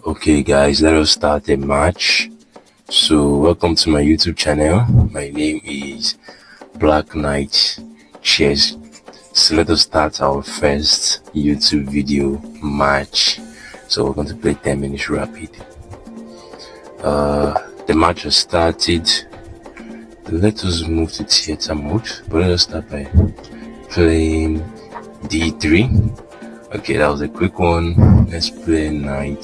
Okay guys, let us start the match. So welcome to my YouTube channel. My name is Black Knight Chess. So let us start our first YouTube video match. So we're going to play 10 minutes rapid. The match has started. Let us move to theater mode, but let us start by playing d3. Okay, that was a quick one. Let's play knight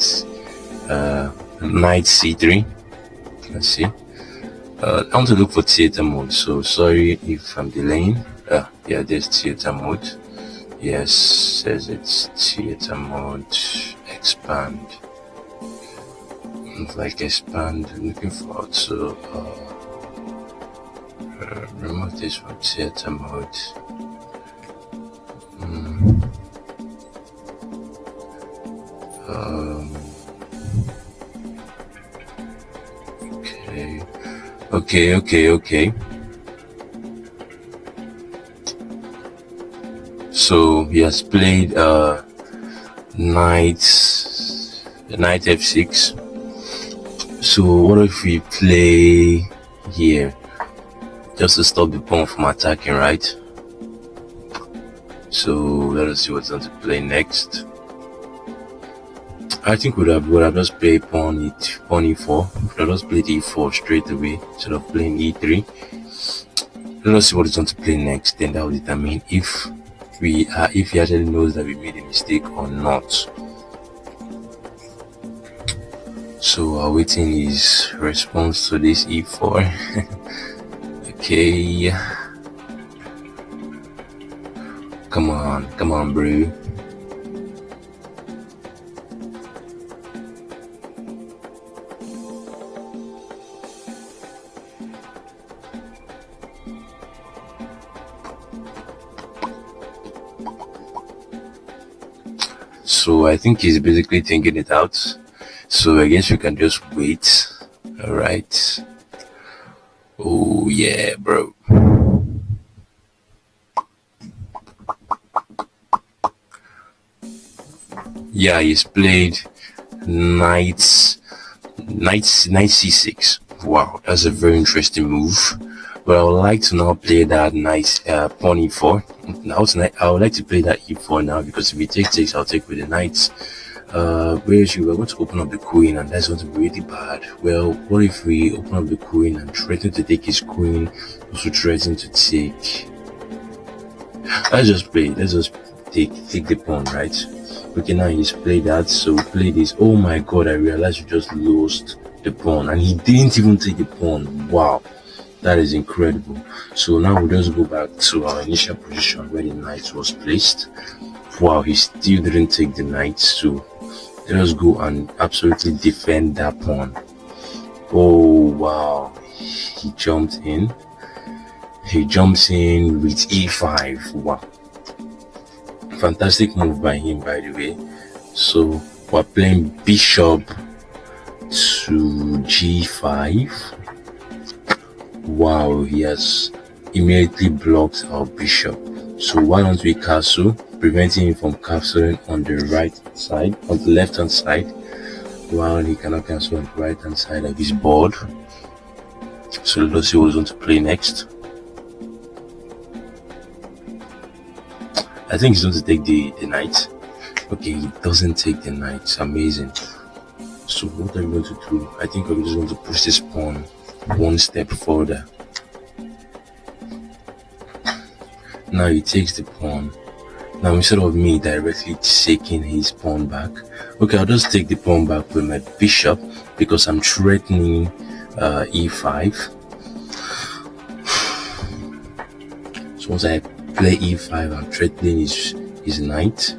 c3. Let's see. I want to look for theater mode, so sorry if I'm delaying. Yeah, there's theater mode. Yes, says it's theater mode. Expand. Like expand. I'm looking forward to remove this from theater mode. Okay. So he has played knight f6. So what if we play here just to stop the pawn from attacking, right? So let us see what's going to play next. I think we would have just played pawn e4. We would have just played e4 straight away instead of playing e3. Let us see what is going to play next, then that will determine if he actually knows that we made a mistake or not. So awaiting his response to this e4. Okay. Come on, bro. So I think he's basically thinking it out. So I guess we can just wait. Alright. Oh yeah, bro. Yeah, he's played knight c6. Wow, that's a very interesting move. But I would like to now play that nice pawn e4. Now I would like to play that e4 now, because if he takes, I'll take with the knight. We're going to open up the queen, and that's going to be really bad. Well, what if we open up the queen and threaten to take his queen, also threaten to take? Let's just play. Let's just take the pawn, right? Okay, now he's played that, so play this. Oh my god, I realized you just lost the pawn, and he didn't even take the pawn. Wow, that is incredible. So now we'll just go back to our initial position where the knight was placed. Wow, he still didn't take the knight, so let us go and absolutely defend that pawn. Oh wow, he jumped in. He jumps in with e5. Wow, fantastic move by him, by the way. So we're playing bishop to g5. Wow, he has immediately blocked our bishop. So why don't we castle, preventing him from castling on the right side, on the left hand side, while he cannot castle on the right hand side of his board. So let's see who's going to play next. I think he's going to take the knight. Okay, he doesn't take the knight. Amazing. So what are we going to do? I think I'm just going to push this pawn one step further. Now he takes the pawn. Now instead of me directly taking his pawn back, okay, I'll just take the pawn back with my bishop, because I'm threatening e5. So once I play e5, I'm threatening his knight.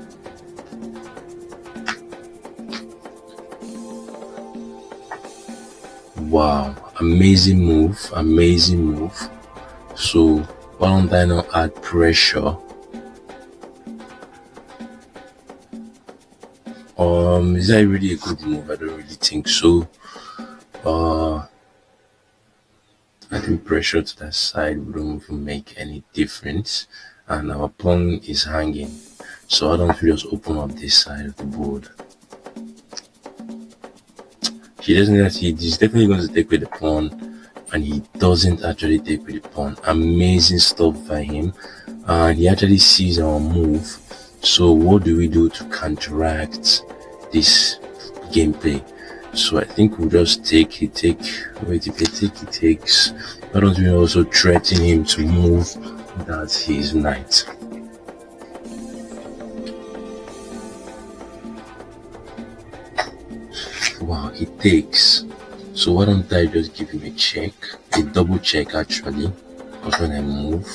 Wow, amazing move. So why don't I now add pressure? Is that really a good move? I don't really think so. Adding pressure to that side wouldn't even make any difference, and our pawn is hanging. So why don't we just open up this side of the board? He doesn't actually, he's definitely going to take with the pawn, and he doesn't actually take with the pawn. Amazing stuff by him. And he actually sees our move. So what do we do to counteract this gameplay? So I think we'll just take, wait, if he takes, why don't we also threaten him to move that his knight? Wow, he takes. So why don't I just give him a check, a double check actually, because when I move,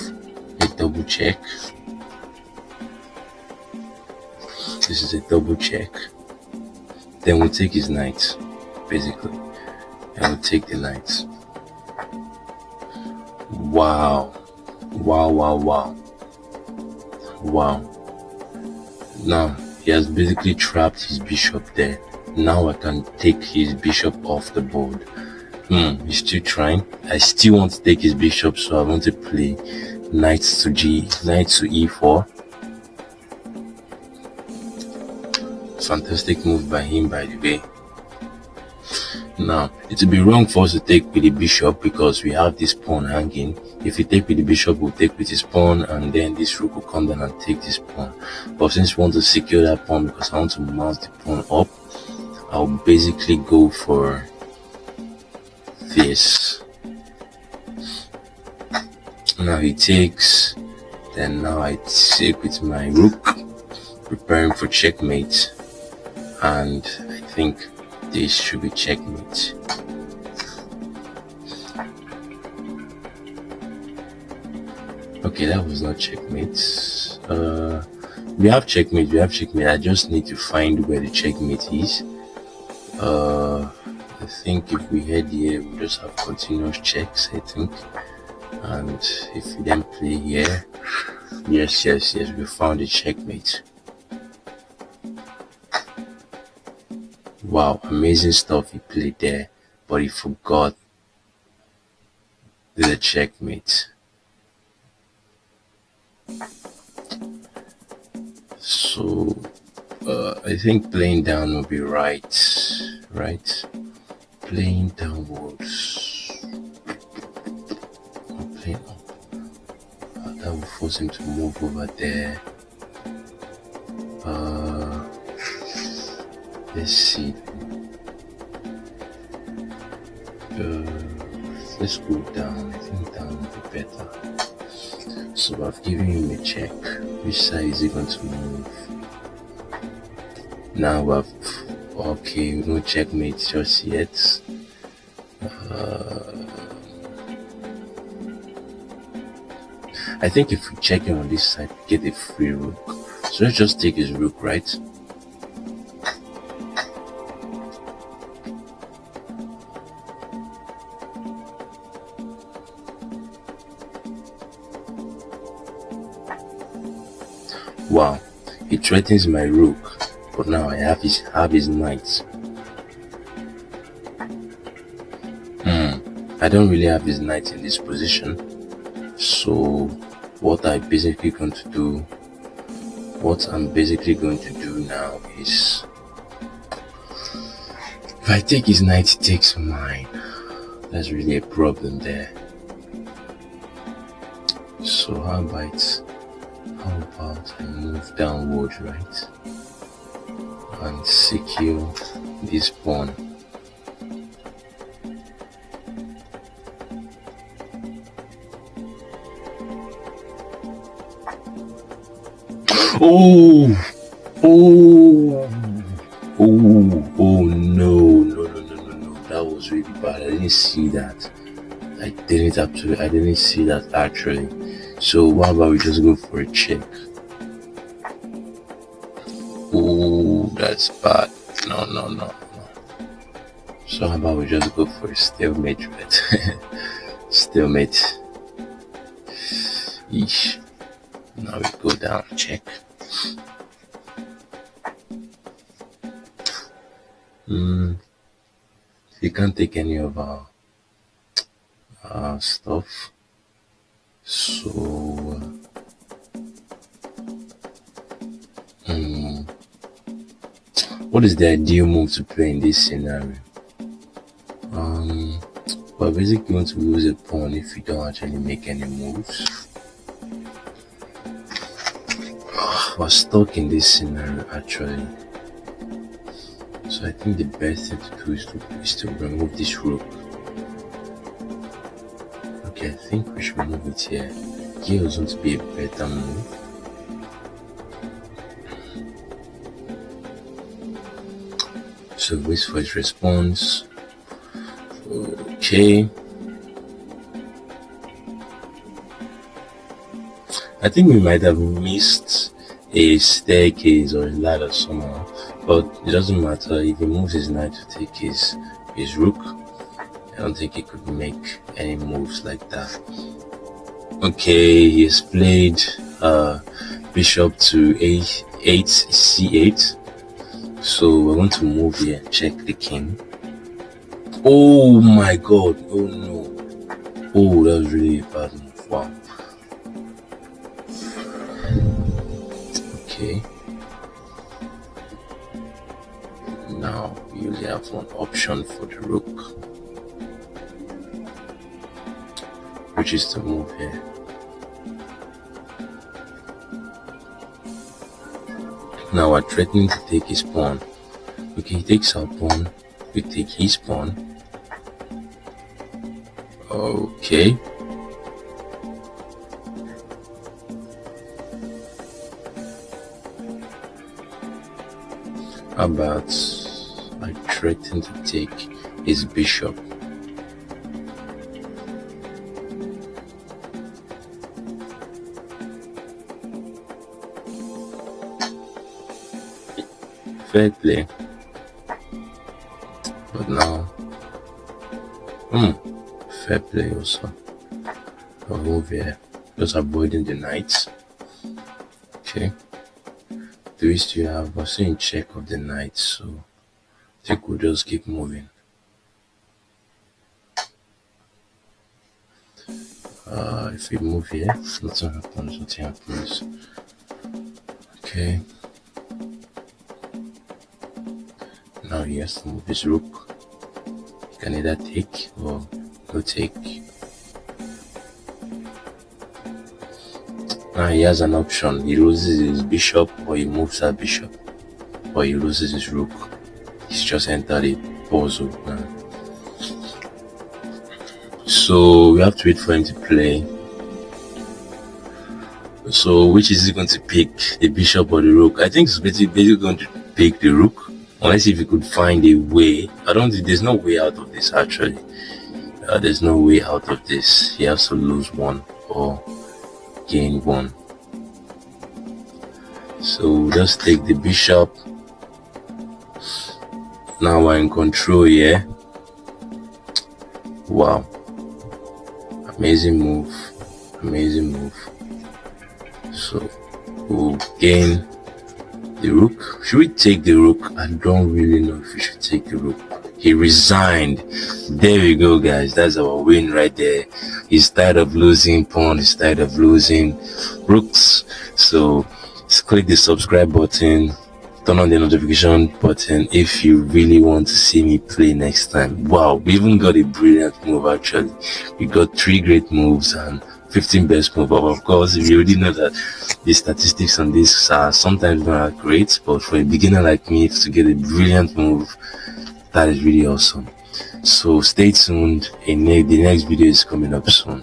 a double check. This is a double check. Then we'll take his knight, basically, and we'll take the knight. Wow. Now he has basically trapped his bishop there. Now I can take his bishop off the board. He's still trying. I still want to take his bishop, so I want to play knight to e4. Fantastic move by him, by the way. Now it would be wrong for us to take with the bishop because we have this pawn hanging. If we take with the bishop, we'll take with his pawn, and then this rook will come down and take this pawn. But since we want to secure that pawn because I want to mount the pawn up, I'll basically go for this. Now he takes, then now I take with my rook, preparing for checkmate, and I think this should be checkmate. Okay, that was not checkmate. We have checkmate. I just need to find where the checkmate is. I think if we head here, we just have continuous checks, I think. And if we then play here, yes, we found a checkmate. Wow, amazing stuff he played there, but he forgot the checkmate. So I think playing down will be right? Playing downwards or playing up. That will force him to move over there. Let's see. Let's go down. I think down will be better. So I've given him a check. Which side is he going to move? Now okay, no checkmate just yet. I think if we check him on this side, we get a free rook. So let's just take his rook, right? Wow, he threatens my rook, but now I have his knight. I don't really have his knight in this position, so what I'm basically going to do now is, if I take his knight, he takes mine. That's really a problem there. So how about I move downward, right, and secure this pawn. Oh no, that was really bad. I didn't see that. I didn't see that actually. So how about we just go for a check? Oh, that's bad. No. So how about we just go for a stalemate, right? Stalemate. Eesh. Now we go down, check. We can't take any of our stuff. So what is the ideal move to play in this scenario? We're basically going to lose a pawn if we don't actually make any moves. We're stuck in this scenario actually. So I think the best thing to do is to remove this rook. Okay, I think we should move it here. Here is going to be a better move. So wait for his response. Okay. I think we might have missed a staircase or a ladder somehow, but it doesn't matter. If he moves his knight to take his rook, I don't think he could make any moves like that. Okay, he has played bishop to a8 c8. So we're going to move here, check the king. Oh my god, oh no. Oh, that was really a bad move. Wow. Okay. Now we only have one option for the rook, which is to move here. Now we're threatening to take his pawn. Okay, he takes our pawn, we take his pawn. Okay. How about I threaten to take his bishop? Fair play. But now, fair play also. I'll move here, just avoiding the knights. Okay. Do we still have? We're still in check of the knights, so I think we'll just keep moving. If we move here, nothing happens. Okay. Now he has to move his rook. He can either take or no take. Now he has an option. He loses his bishop, or he moves that bishop, or he loses his rook. He's just entered a puzzle now. So we have to wait for him to play. So which is he going to pick, the bishop or the rook? I think he's basically going to pick the rook. Unless if he could find a way. I don't think there's no way out of this actually. There's no way out of this. He has to lose one or gain one. So we'll just take the bishop. Now we're in control here. Wow. Amazing move. Amazing move. So we'll gain the rook. Should we take the rook? I don't really know if we should take the rook. He resigned. There we go, guys. That's our win right there. He's tired of losing pawn. He's tired of losing rooks. So just click the subscribe button, turn on the notification button if you really want to see me play next time. Wow, we even got a brilliant move actually. We got 3 great moves and 15 best move. Of course, we already know that the statistics on this are sometimes not great, but for a beginner like me to get a brilliant move, that is really awesome. So stay tuned, and the next video is coming up soon.